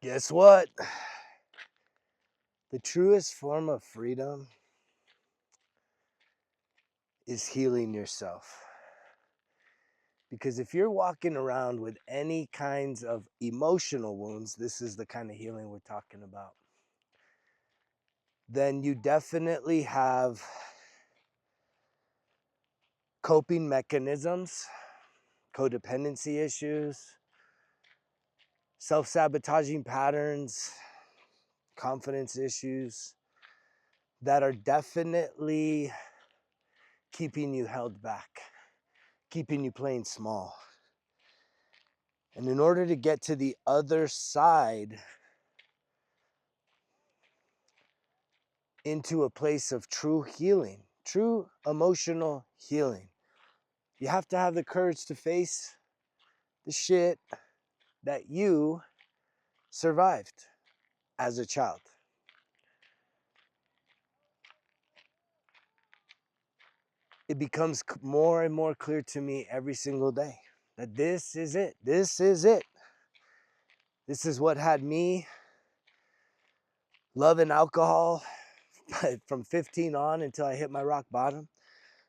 Guess what? The truest form of freedom is healing yourself. Because if you're walking around with any kinds of emotional wounds, this is the kind of healing we're talking about, then you definitely have coping mechanisms, codependency issues, self-sabotaging patterns, confidence issues that are definitely keeping you held back, keeping you playing small. And in order to get to the other side, into a place of true healing, true emotional healing, you have to have the courage to face the shit that you survived as a child. It becomes more and more clear to me every single day that this is it. This is it. This is what had me loving alcohol from 15 on until I hit my rock bottom.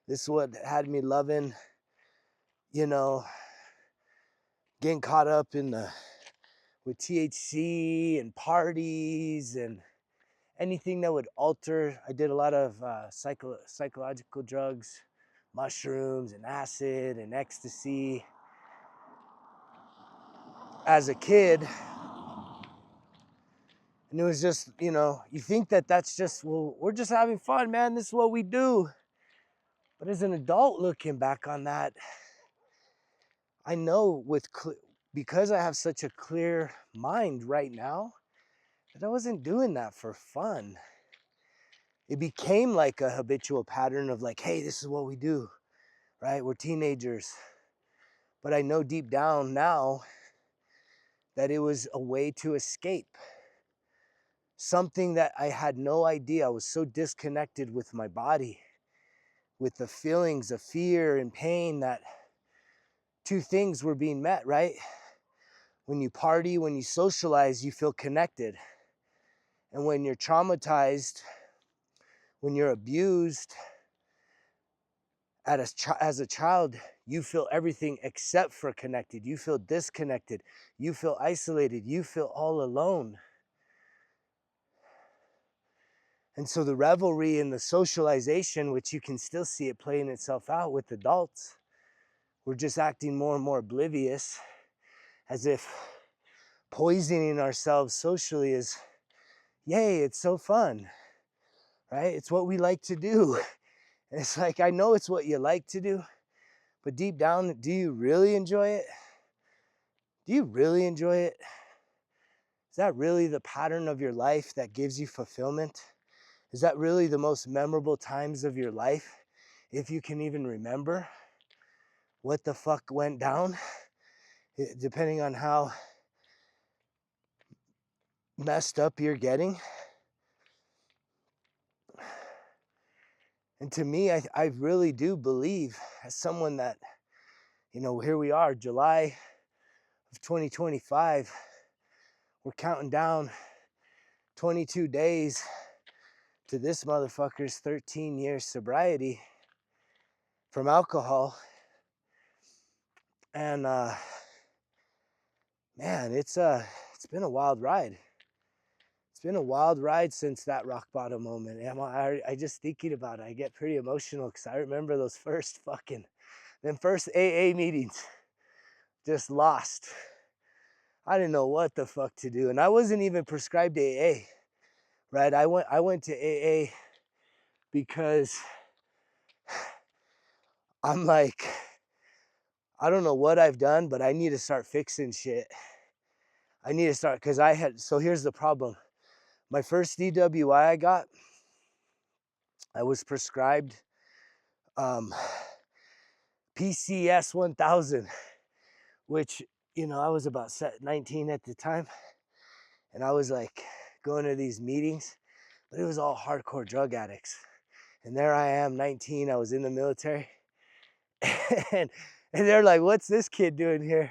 This is what had me loving, getting caught up with THC and parties and anything that would alter. I did a lot of psychological drugs, mushrooms and acid and ecstasy as a kid. And it was just, you think that that's just, well, we're just having fun, man. This is what we do. But as an adult looking back on that, I know because I have such a clear mind right now that I wasn't doing that for fun. It became like a habitual pattern of like, hey, this is what we do, right? We're teenagers. But I know deep down now that it was a way to escape. Something that I had no idea. I was so disconnected with my body, with the feelings of fear and pain, that two things were being met, right? When you party, when you socialize, you feel connected. And when you're traumatized, when you're abused as a child, you feel everything except for connected. You feel disconnected. You feel isolated. You feel all alone. And so the revelry and the socialization, which you can still see it playing itself out with adults, we're just acting more and more oblivious, as if poisoning ourselves socially is, yay, it's so fun, right? It's what we like to do. And it's like, I know it's what you like to do, but deep down, do you really enjoy it? Do you really enjoy it? Is that really the pattern of your life that gives you fulfillment? Is that really the most memorable times of your life? If you can even remember what the fuck went down, depending on how messed up you're getting. And to me, I really do believe, as someone that, here we are, July of 2025, we're counting down 22 days to this motherfucker's 13 years sobriety from alcohol. And man, it's been a wild ride. It's been a wild ride since that rock bottom moment. And I just thinking about it, I get pretty emotional because I remember those first AA meetings, just lost. I didn't know what the fuck to do. And I wasn't even prescribed AA, right? I went to AA because I'm like, I don't know what I've done, but I need to start fixing shit. I need to start, because so here's the problem. My first DWI I was prescribed PCS 1000, which, I was about 19 at the time. And I was like going to these meetings, but it was all hardcore drug addicts. And there I am, 19, I was in the military. and they're like, what's this kid doing here?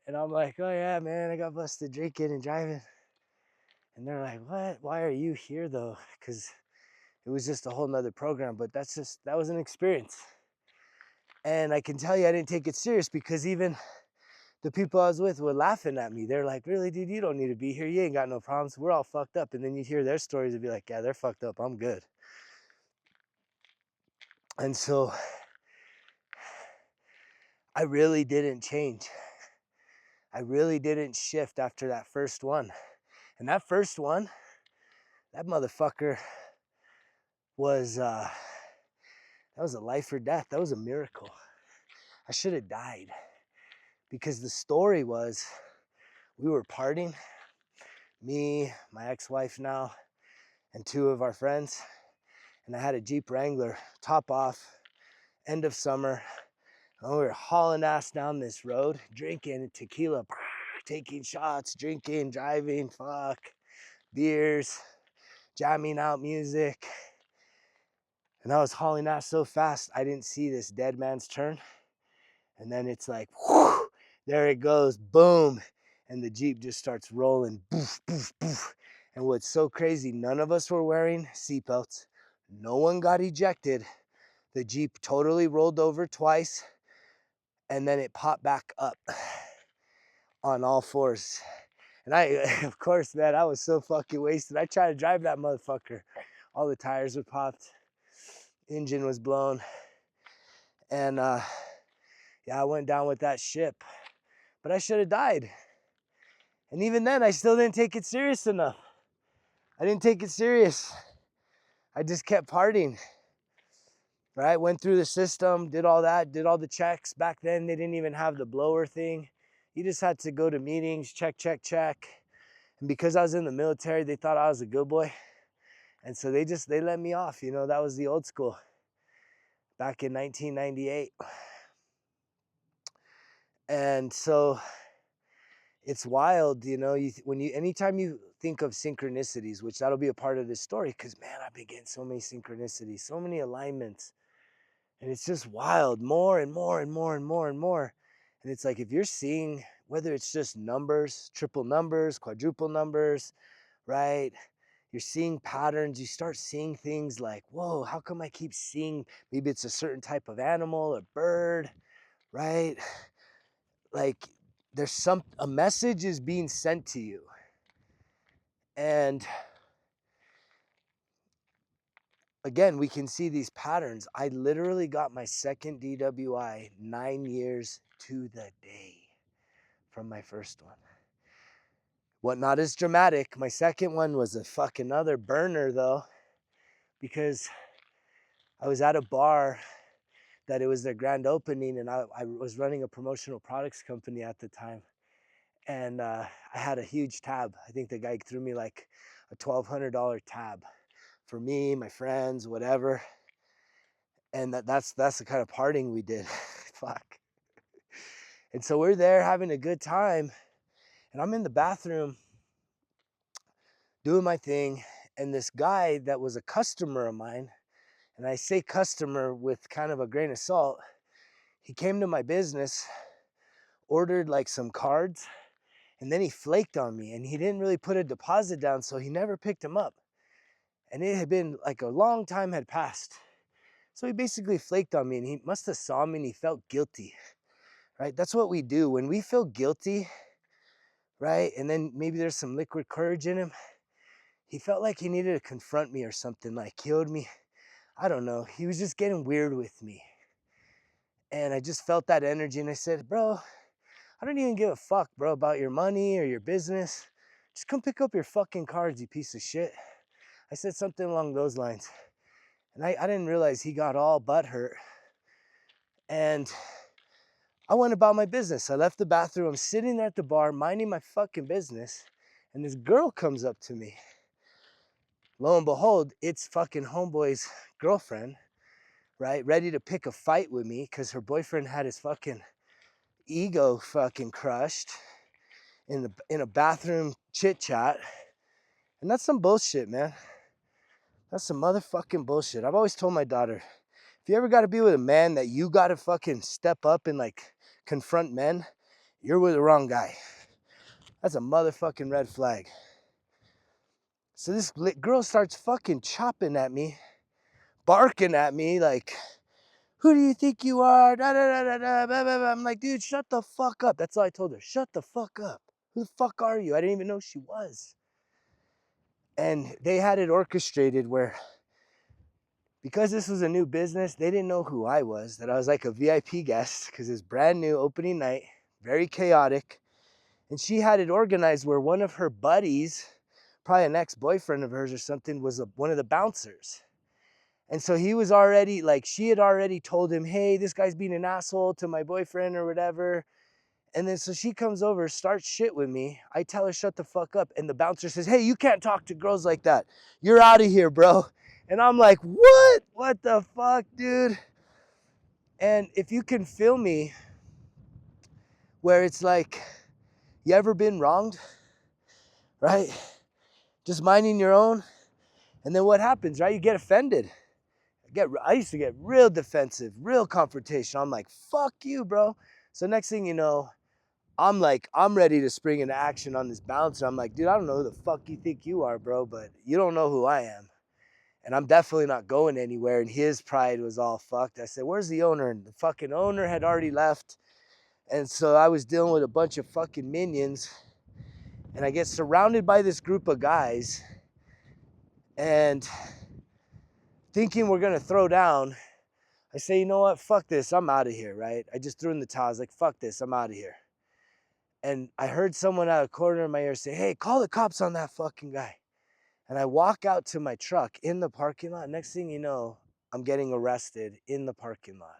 And I'm like, oh yeah, man, I got busted drinking and driving. And they're like, what? Why are you here though? Because it was just a whole nother program, but that was an experience. And I can tell you I didn't take it serious because even the people I was with were laughing at me. They're like, really, dude, you don't need to be here. You ain't got no problems. We're all fucked up. And then you'd hear their stories and be like, yeah, they're fucked up. I'm good. And so I really didn't change. I really didn't shift after that first one. And that first one, that motherfucker was, that was a life or death. That was a miracle. I should have died because the story was we were partying, me, my ex-wife now, and two of our friends. And I had a Jeep Wrangler, top off, end of summer. And we were hauling ass down this road, drinking tequila, taking shots, drinking, driving, fuck, beers, jamming out music. And I was hauling ass so fast, I didn't see this dead man's turn. And then it's like, whoo, there it goes, boom. And the Jeep just starts rolling, boof, boof, boof. And what's so crazy, none of us were wearing seatbelts. No one got ejected. The Jeep totally rolled over twice, and then it popped back up on all fours. And I, of course, man, I was so fucking wasted. I tried to drive that motherfucker. All the tires were popped. Engine was blown. And yeah, I went down with that ship. But I should have died. And even then, I still didn't take it serious enough. I didn't take it serious. I just kept partying. Right? Went through the system, did all that, did all the checks. Back then, they didn't even have the blower thing. You just had to go to meetings, check, check, check. And because I was in the military, they thought I was a good boy. And so they let me off. You know, that was the old school back in 1998. And so it's wild, you know, anytime you think of synchronicities, which that'll be a part of this story, because man, I've been getting so many synchronicities, so many alignments. And it's just wild, more and more and more and more and more. And it's like, if you're seeing, whether it's just numbers, triple numbers, quadruple numbers, right? You're seeing patterns, you start seeing things like, whoa, how come I keep seeing, maybe it's a certain type of animal or bird, right? Like there's a message is being sent to you. And again, we can see these patterns. I literally got my second DWI 9 years to the day from my first one. What not as dramatic. My second one was a fucking other burner though, because I was at a bar that it was their grand opening, and I was running a promotional products company at the time. And I had a huge tab. I think the guy threw me like a $1,200 tab for me, my friends, whatever. And that's the kind of partying we did. Fuck. And so we're there having a good time, and I'm in the bathroom doing my thing, and this guy that was a customer of mine, and I say customer with kind of a grain of salt, he came to my business, ordered like some cards, and then he flaked on me, and he didn't really put a deposit down, so he never picked them up. And it had been like a long time had passed. So he basically flaked on me, and he must have saw me and he felt guilty, right? That's what we do. When we feel guilty, right? And then maybe there's some liquid courage in him. He felt like he needed to confront me or something, like he owed me. I don't know. He was just getting weird with me. And I just felt that energy, and I said, bro, I don't even give a fuck, bro, about your money or your business. Just come pick up your fucking cards, you piece of shit. I said something along those lines. And I didn't realize he got all butthurt. And I went about my business. I left the bathroom. I'm sitting there at the bar, minding my fucking business. And this girl comes up to me. Lo and behold, it's fucking homeboy's girlfriend, right? Ready to pick a fight with me because her boyfriend had his fucking ego fucking crushed in a bathroom chit chat. And that's some bullshit, man. That's some motherfucking bullshit. I've always told my daughter, if you ever got to be with a man that you got to fucking step up and like confront men, you're with the wrong guy. That's a motherfucking red flag. So this girl starts fucking chopping at me, barking at me like, who do you think you are? Da, da, da, da, da, blah, blah, blah. I'm like, dude, shut the fuck up. That's all I told her. Shut the fuck up. Who the fuck are you? I didn't even know she was. And they had it orchestrated where, because this was a new business, they didn't know who I was, that I was like a VIP guest because it's brand new opening night, very chaotic. And she had it organized where one of her buddies, probably an ex-boyfriend of hers or something, was one of the bouncers. And so he was already like, she had already told him, hey, this guy's being an asshole to my boyfriend or whatever. And then so she comes over, starts shit with me. I tell her, shut the fuck up. And the bouncer says, hey, you can't talk to girls like that. You're out of here, bro. And I'm like, what? What the fuck, dude? And if you can feel me, where it's like, you ever been wronged, right? Just minding your own. And then what happens, right? You get offended. I used to get real defensive, real confrontational. I'm like, fuck you, bro. So next thing you know, I'm ready to spring into action on this bouncer. I'm like, dude, I don't know who the fuck you think you are, bro, but you don't know who I am. And I'm definitely not going anywhere. And his pride was all fucked. I said, where's the owner? And the fucking owner had already left. And so I was dealing with a bunch of fucking minions. And I get surrounded by this group of guys. And thinking we're going to throw down, I say, you know what? Fuck this. I'm out of here, right? I just threw in the towel. I was like, fuck this. I'm out of here. And I heard someone out of the corner of my ear say, hey, call the cops on that fucking guy. And I walk out to my truck in the parking lot. Next thing you know, I'm getting arrested in the parking lot.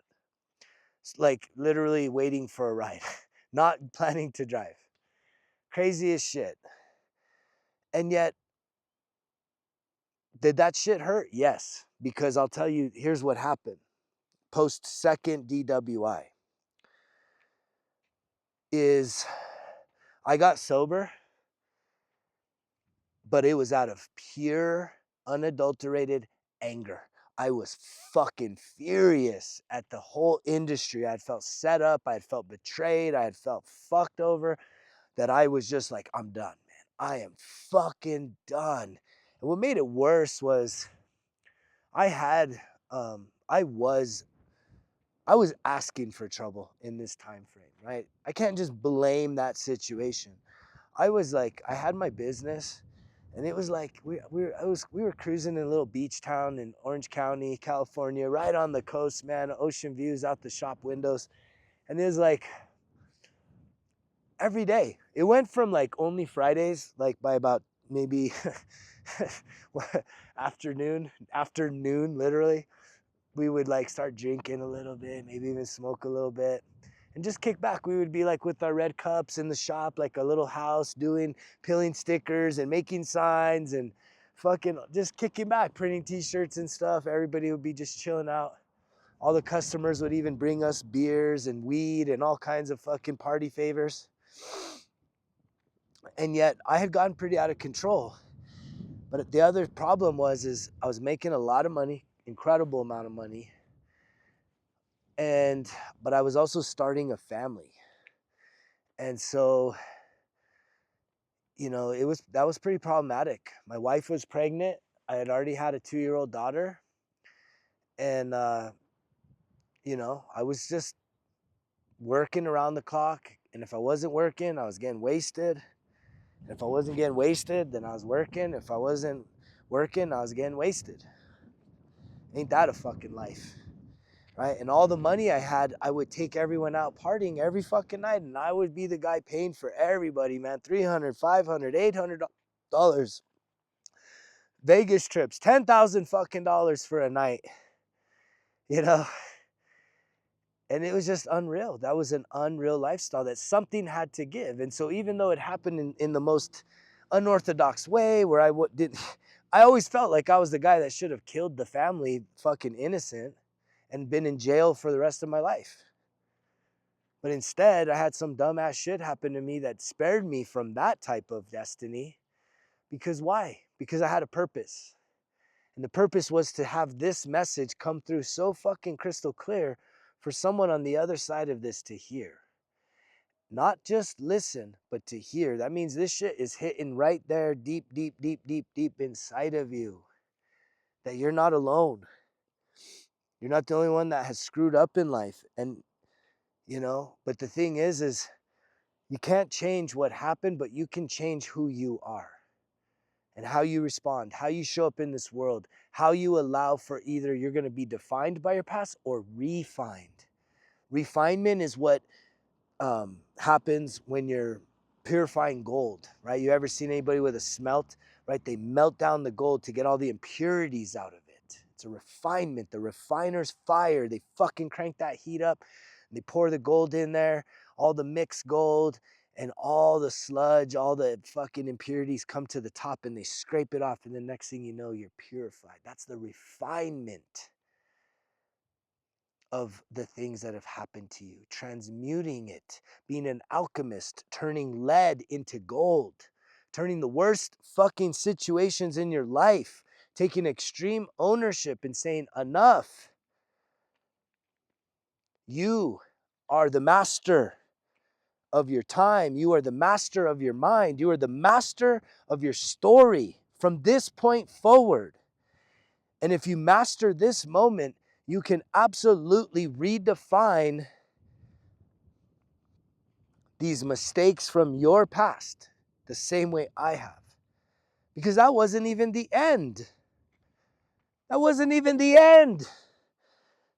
It's like literally waiting for a ride, not planning to drive. Crazy as shit. And yet, did that shit hurt? Yes. Because I'll tell you, here's what happened. Post second DWI is I got sober, but it was out of pure, unadulterated anger. I was fucking furious at the whole industry. I had felt set up. I had felt betrayed. I had felt fucked over, that I was just like, I'm done, man. I am fucking done. And what made it worse was I had, I was asking for trouble in this time frame, right? I can't just blame that situation. I was like, I had my business, and it was like we were cruising in a little beach town in Orange County, California, right on the coast, man. Ocean views out the shop windows, and it was like every day. It went from like only Fridays, like by about maybe afternoon, literally. We would like start drinking a little bit, maybe even smoke a little bit, and just kick back. We would be like with our red cups in the shop, like a little house, peeling stickers and making signs and fucking just kicking back, printing t-shirts and stuff. Everybody would be just chilling out. All the customers would even bring us beers and weed and all kinds of fucking party favors. And yet I had gotten pretty out of control. But the other problem is I was making a lot of money, incredible amount of money. But I was also starting a family. And so, you know, that was pretty problematic. My wife was pregnant. I had already had a 2-year-old daughter. And, you know, I was just working around the clock. And if I wasn't working, I was getting wasted. And if I wasn't getting wasted, then I was working. If I wasn't working, I was getting wasted. Ain't that a fucking life? Right? And all the money I had, I would take everyone out partying every fucking night, and I would be the guy paying for everybody, man. $300, $500, $800. Vegas trips, $10,000 fucking dollars for a night. You know? And it was just unreal. That was an unreal lifestyle that something had to give. And so even though it happened in the most unorthodox way, where I always felt like I was the guy that should have killed the family, fucking innocent, and been in jail for the rest of my life. But instead, I had some dumbass shit happen to me that spared me from that type of destiny. Because why? Because I had a purpose. And the purpose was to have this message come through so fucking crystal clear for someone on the other side of this to hear. Not just listen, but to hear. That means this shit is hitting right there, deep, deep, deep, deep, deep inside of you. That you're not alone. You're not the only one that has screwed up in life. And, but the thing is you can't change what happened, but you can change who you are and how you respond, how you show up in this world, how you allow for either you're going to be defined by your past or refined. Refinement is what happens when you're purifying gold, right? You ever seen anybody with a smelt, right? They melt down the gold to get all the impurities out of it. It's a refinement. The refiner's fire, they fucking crank that heat up and they pour the gold in there, all the mixed gold and all the sludge, all the fucking impurities come to the top and they scrape it off. And the next thing you know, you're purified. That's the refinement of the things that have happened to you, transmuting it, being an alchemist, turning lead into gold, turning the worst fucking situations in your life, taking extreme ownership and saying, enough. You are the master of your time. You are the master of your mind. You are the master of your story from this point forward. And if you master this moment, you can absolutely redefine these mistakes from your past the same way I have. Because that wasn't even the end. That wasn't even the end.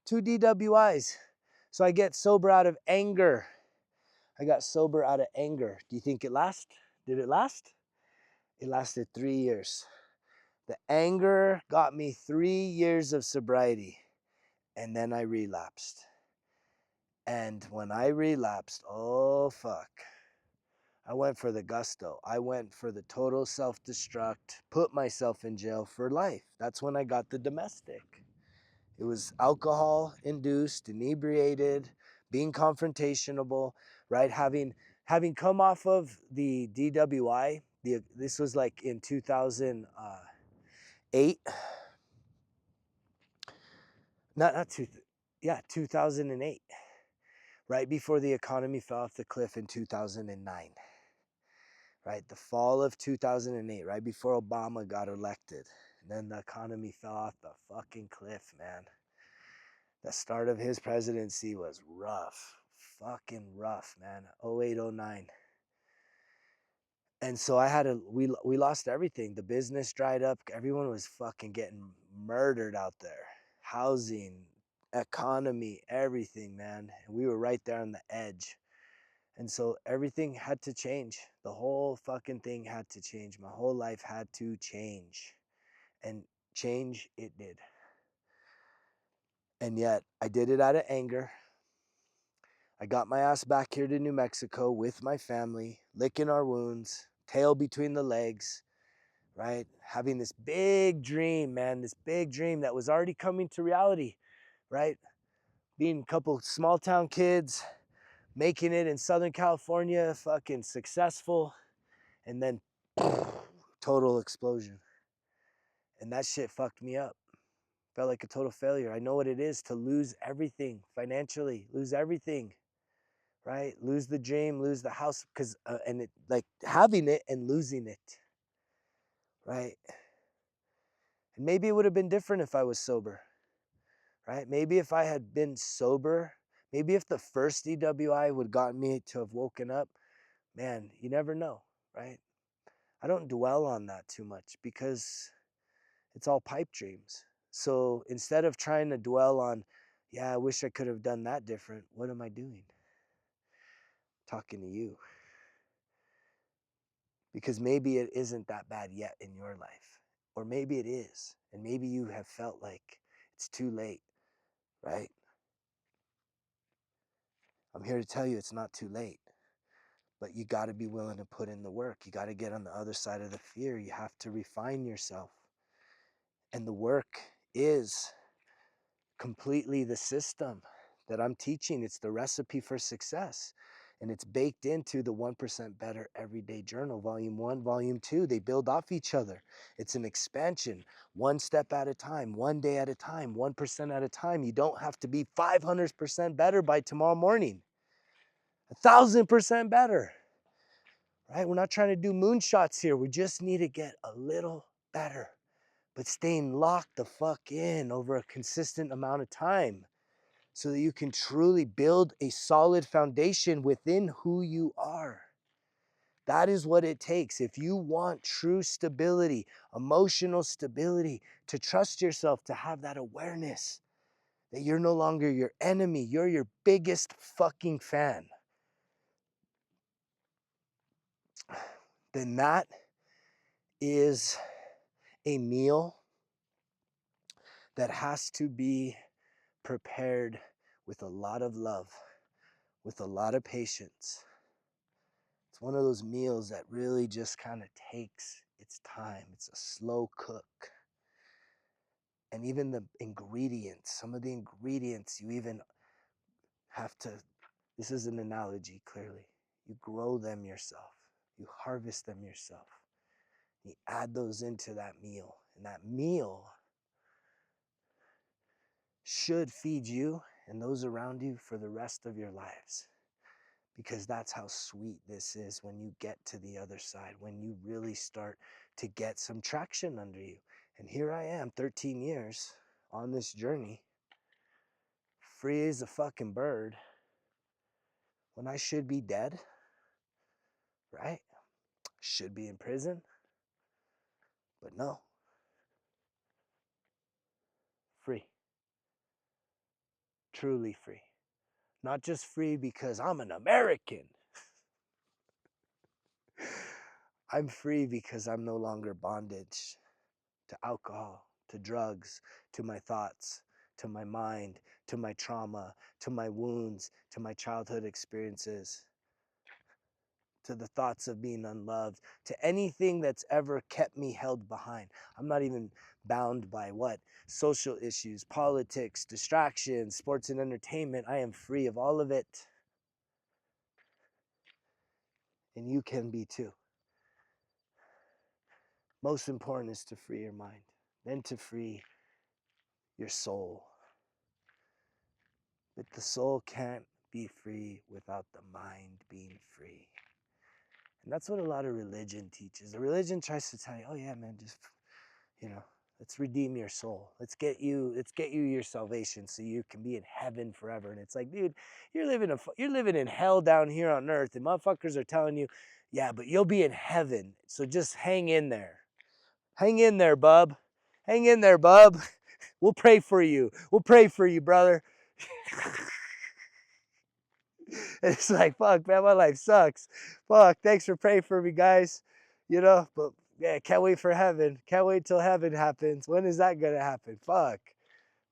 2 DWIs. So I get sober out of anger. I got sober out of anger. Do you think it lasts? Did it last? It lasted 3 years. The anger got me 3 years of sobriety. And then I relapsed. And when I relapsed, oh fuck. I went for the gusto. I went for the total self-destruct, put myself in jail for life. That's when I got the domestic. It was alcohol-induced, inebriated, being confrontational, right? Having come off of the DWI, this was like in 2008. Not two, yeah, 2008. Right before the economy fell off the cliff in 2009. Right, the fall of 2008, right before Obama got elected. And then the economy fell off the fucking cliff, man. The start of his presidency was rough, fucking rough, man. 08, 09. And so we lost everything. The business dried up. Everyone was fucking getting murdered out there. Housing, economy, everything, man. And we were right there on the edge. And so everything had to change. The whole fucking thing had to change. My whole life had to change. And change it did. And yet I did it out of anger. I got my ass back here to New Mexico with my family, licking our wounds, tail between the legs, right? Having this big dream, man, this big dream that was already coming to reality, right? Being a couple small town kids, making it in Southern California, fucking successful. And then total explosion. And that shit fucked me up. Felt like a total failure. I know what it is to lose everything financially, lose everything, right? Lose the dream, lose the house, and it, like having it and losing it, right? And maybe it would have been different if I was sober, right? Maybe if I had been sober, maybe if the first DWI would have gotten me to have woken up, man, you never know, right? I don't dwell on that too much because it's all pipe dreams. So instead of trying to dwell on, yeah, I wish I could have done that different, what am I doing? Talking to you. Because maybe it isn't that bad yet in your life. Or maybe it is. And maybe you have felt like it's too late, right? I'm here to tell you it's not too late. But you got to be willing to put in the work. You got to get on the other side of the fear. You have to refine yourself. And the work is completely the system that I'm teaching. It's the recipe for success. And it's baked into the 1% Better Everyday Journal, Volume 1, Volume 2. They build off each other. It's an expansion, one step at a time, one day at a time, 1% at a time. You don't have to be 500% better by tomorrow morning. 1,000% better, right? We're not trying to do moonshots here. We just need to get a little better, but staying locked the fuck in over a consistent amount of time so that you can truly build a solid foundation within who you are. That is what it takes. If you want true stability, emotional stability, to trust yourself, to have that awareness that you're no longer your enemy, you're your biggest fucking fan, then that is a meal that has to be prepared with a lot of love, with a lot of patience. It's one of those meals that really just kind of takes its time. It's a slow cook. And even the ingredients, some of the ingredients you even have to, this is an analogy clearly, you grow them yourself, you harvest them yourself, you add those into that meal, and that meal should feed you and those around you for the rest of your lives, because that's how sweet this is when you get to the other side, when you really start to get some traction under you. And here I am, 13 years on this journey, free as a fucking bird, when I should be dead, right? Should be in prison, but no, free, truly free. Not just free because I'm an American. I'm free because I'm no longer bondage to alcohol, to drugs, to my thoughts, to my mind, to my trauma, to my wounds, to my childhood experiences, to the thoughts of being unloved, to anything that's ever kept me held behind. I'm not even bound by what? Social issues, politics, distractions, sports and entertainment. I am free of all of it. And you can be too. Most important is to free your mind, then to free your soul. But the soul can't be free without the mind being free. And that's what a lot of religion teaches. The religion tries to tell you, oh yeah, man, just, let's redeem your soul. Let's get you your salvation so you can be in heaven forever. And it's like, dude, you're living in hell down here on earth, and motherfuckers are telling you, yeah, but you'll be in heaven. So just hang in there. Hang in there, bub. Hang in there, bub. We'll pray for you. We'll pray for you, brother. And it's like, fuck, man, my life sucks. Fuck, thanks for praying for me, guys. But yeah, can't wait for heaven. Can't wait till heaven happens. When is that gonna happen? Fuck.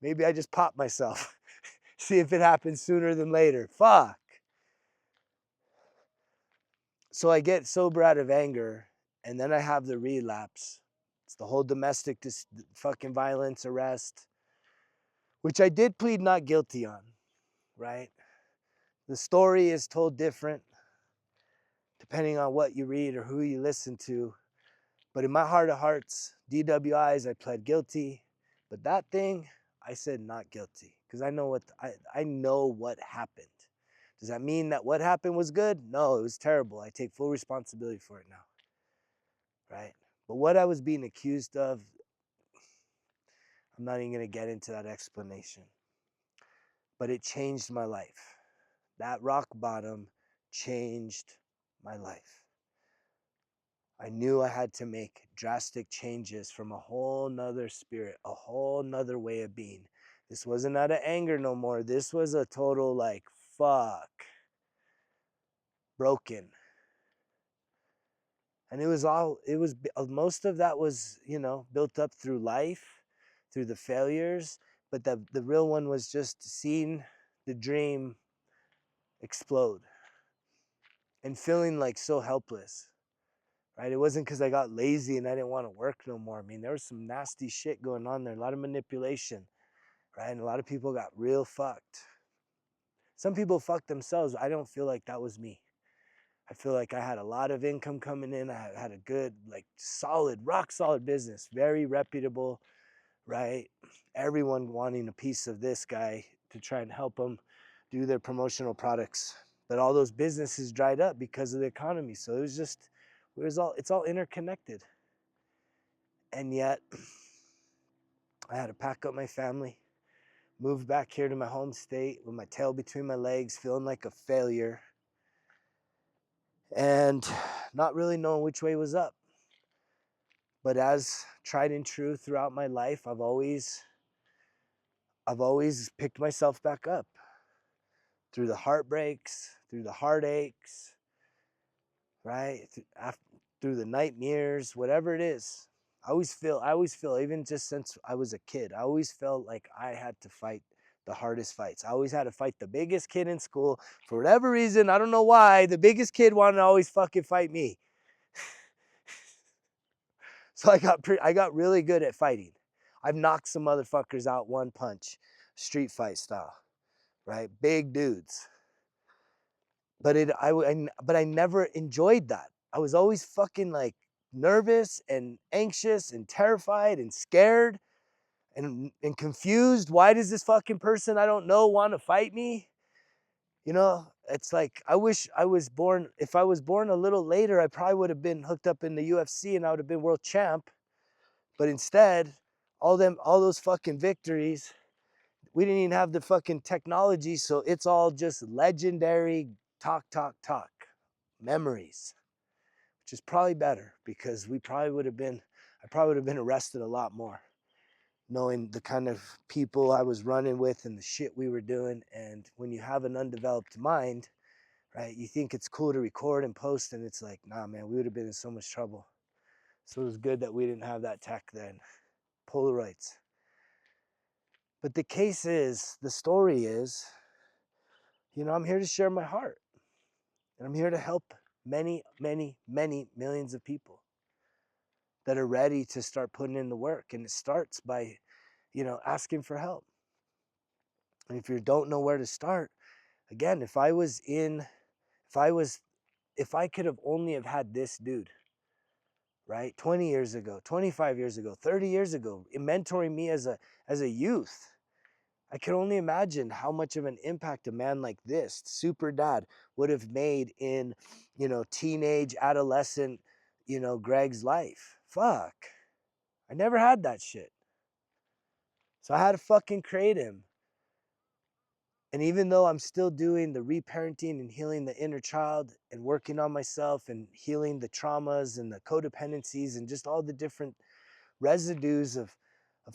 Maybe I just pop myself. See if it happens sooner than later. Fuck. So I get sober out of anger, and then I have the relapse. It's the whole domestic fucking violence arrest, which I did plead not guilty on, right? The story is told different depending on what you read or who you listen to. But in my heart of hearts, DWIs, I pled guilty. But that thing, I said not guilty, because I know what happened. Does that mean that what happened was good? No, it was terrible. I take full responsibility for it now, right? But what I was being accused of, I'm not even going to get into that explanation. But it changed my life. That rock bottom changed my life. I knew I had to make drastic changes from a whole nother spirit, a whole nother way of being. This wasn't out of anger no more. This was a total like, fuck, broken. And most of that was, built up through life, through the failures. But the real one was just seeing the dream explode and feeling like so helpless. Right? It wasn't because I got lazy and I didn't want to work no more. I mean, there was some nasty shit going on there, a lot of manipulation, right? And a lot of people got real fucked. Some people fucked themselves. I don't feel like that was me. I feel like I had a lot of income coming in. I had a good, solid, rock solid business, very reputable, right? Everyone wanting a piece of this guy to try and help them do their promotional products. But all those businesses dried up because of the economy. So it's all interconnected. And yet I had to pack up my family, move back here to my home state with my tail between my legs, feeling like a failure, and not really knowing which way was up. But as tried and true throughout my life, I've always picked myself back up through the heartbreaks, through the heartaches, right? Through the nightmares, whatever it is. I always feel, even just since I was a kid, I always felt like I had to fight the hardest fights. I always had to fight the biggest kid in school. For whatever reason, I don't know why, the biggest kid wanted to always fucking fight me. So I got really good at fighting. I've knocked some motherfuckers out one punch, street fight style, right? Big dudes. But I never enjoyed that. I was always fucking like nervous and anxious and terrified and scared and confused. Why does this fucking person I don't know want to fight me? You know, it's like, I wish I was born, if I was born a little later, I probably would have been hooked up in the UFC and I would have been world champ. But instead, all those fucking victories, we didn't even have the fucking technology. So it's all just legendary talk, memories, which is probably better, because I probably would have been arrested a lot more, knowing the kind of people I was running with and the shit we were doing. And when you have an undeveloped mind, right, you think it's cool to record and post, and it's like, nah, man, we would have been in so much trouble. So it was good that we didn't have that tech then. Polaroids. But the story is, I'm here to share my heart. And I'm here to help many, many, many millions of people that are ready to start putting in the work. And it starts by, asking for help. And if you don't know where to start, again, if I could have only have had this dude, right, 20 years ago, 25 years ago, 30 years ago, mentoring me as a youth, I can only imagine how much of an impact a man like this, super dad, would have made in, teenage, adolescent, Greg's life. Fuck. I never had that shit. So I had to fucking create him. And even though I'm still doing the reparenting and healing the inner child and working on myself and healing the traumas and the codependencies and just all the different residues of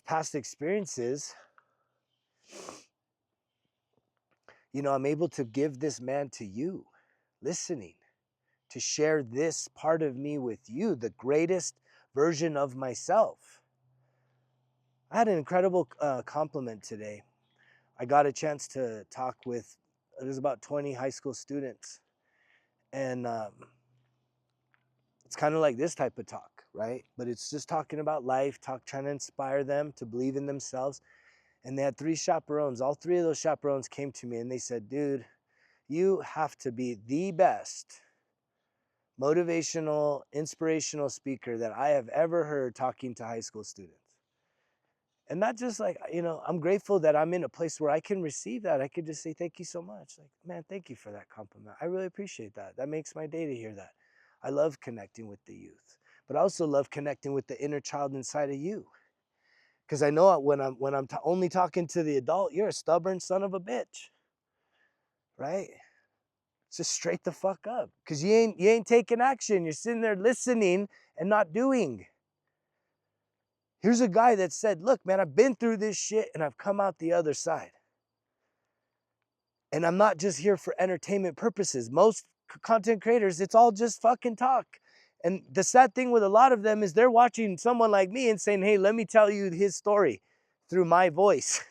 past experiences, I'm able to give this man to you, listening, to share this part of me with you, the greatest version of myself. I had an incredible compliment today. I got a chance to talk with, there's about 20 high school students. And it's kind of like this type of talk, right? But it's just talking about life, trying to inspire them to believe in themselves. And they had 3 chaperones. All 3 of those chaperones came to me and they said, dude, you have to be the best motivational, inspirational speaker that I have ever heard talking to high school students. And not just like, I'm grateful that I'm in a place where I can receive that. I could just say, thank you so much. Like, man, thank you for that compliment. I really appreciate that. That makes my day to hear that. I love connecting with the youth, but I also love connecting with the inner child inside of you. Because I know when I'm only talking to the adult, you're a stubborn son of a bitch, right? Just straight the fuck up, because you ain't taking action. You're sitting there listening and not doing. Here's a guy that said, look, man, I've been through this shit and I've come out the other side. And I'm not just here for entertainment purposes. Most content creators, it's all just fucking talk. And the sad thing with a lot of them is they're watching someone like me and saying, hey, let me tell you his story through my voice.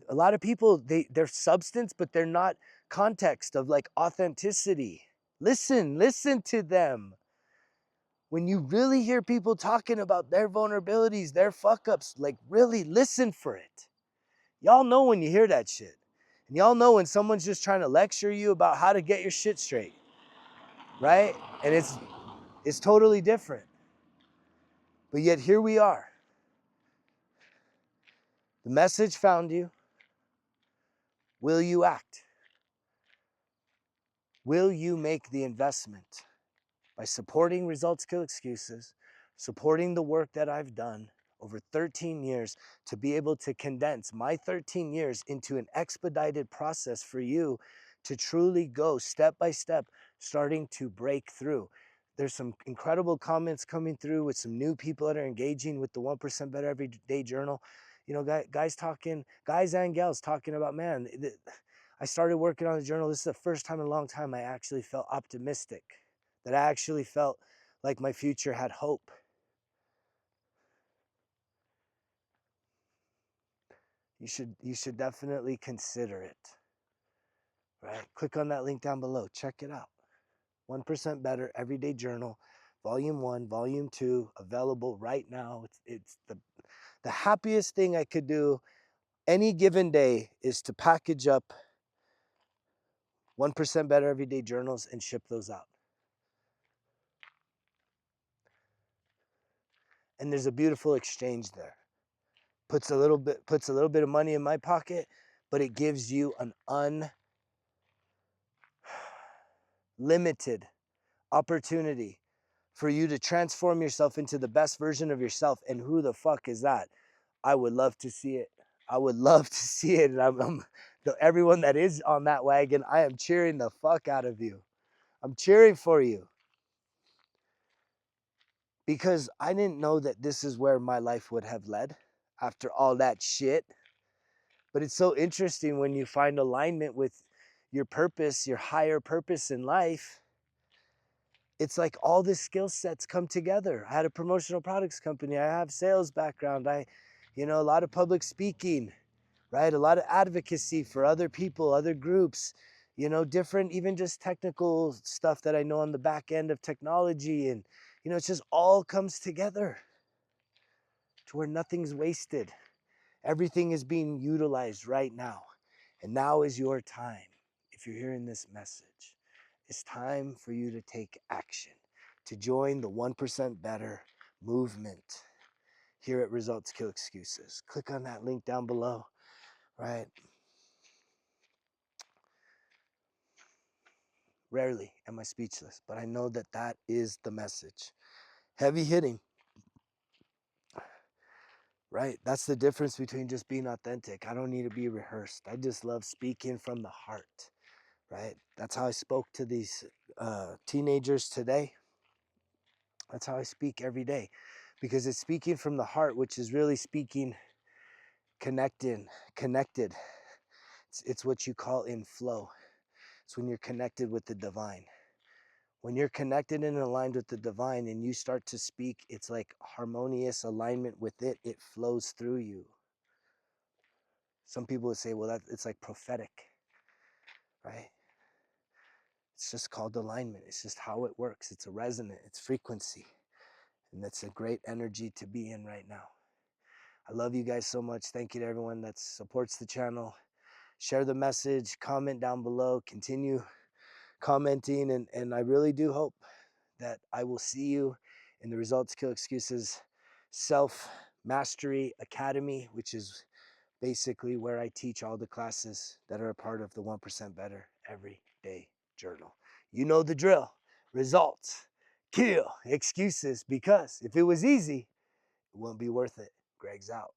A lot of people, they're substance, but they're not context of like authenticity. Listen to them. When you really hear people talking about their vulnerabilities, their fuck ups, like really listen for it. Y'all know when you hear that shit. And y'all know when someone's just trying to lecture you about how to get your shit straight. Right? And it's totally different. But yet here we are. The message found you. Will you act? Will you make the investment by supporting Results Kill Excuses, supporting the work that I've done over 13 years to be able to condense my 13 years into an expedited process for you to truly go step by step, starting to break through? There's some incredible comments coming through with some new people that are engaging with the 1% Better Everyday Journal. You know, guys talking, guys and gals talking about, man, I started working on the journal. This is the first time in a long time I actually felt optimistic, that I actually felt like my future had hope. You should definitely consider it. Right? Click on that link down below. Check it out. 1% Better Everyday Journal, Volume 1, Volume 2, available right now. It's the happiest thing I could do any given day is to package up 1% Better Everyday Journals and ship those out. And there's a beautiful exchange there. Puts a little bit of money in my pocket, but it gives you an unlimited opportunity for you to transform yourself into the best version of yourself. And who the fuck is that? I would love to see it. I would love to see it. And everyone that is on that wagon, I am cheering the fuck out of you. I'm cheering for you. Because I didn't know that this is where my life would have led after all that shit. But it's so interesting when you find alignment with your purpose, your higher purpose in life. It's like all the skill sets come together. I had a promotional products company. I have sales background. A lot of public speaking, right? A lot of advocacy for other people, other groups, different, even just technical stuff that I know on the back end of technology. And, it's just all comes together to where nothing's wasted. Everything is being utilized right now. And now is your time. If you're hearing this message, it's time for you to take action, to join the 1% Better movement here at Results Kill Excuses. Click on that link down below, right? Rarely am I speechless, but I know that that is the message. Heavy hitting, right? That's the difference between just being authentic. I don't need to be rehearsed. I just love speaking from the heart, right? That's how I spoke to these teenagers today. That's how I speak every day, because it's speaking from the heart, which is really speaking connected. It's what you call in flow. It's when you're connected with the divine. When you're connected and aligned with the divine and you start to speak, it's like harmonious alignment with it. It flows through you. Some people would say, well, it's like prophetic, right? It's just called alignment. It's just how it works. It's a resonant, it's frequency. And that's a great energy to be in right now. I love you guys so much. Thank you to everyone that supports the channel. Share the message, comment down below, continue commenting. And I really do hope that I will see you in the Results Kill Excuses Self-Mastery Academy, which is basically where I teach all the classes that are a part of the 1% Better Everyday Journal. You know the drill. Results kill excuses, because if it was easy, it wouldn't be worth it. Greg's out.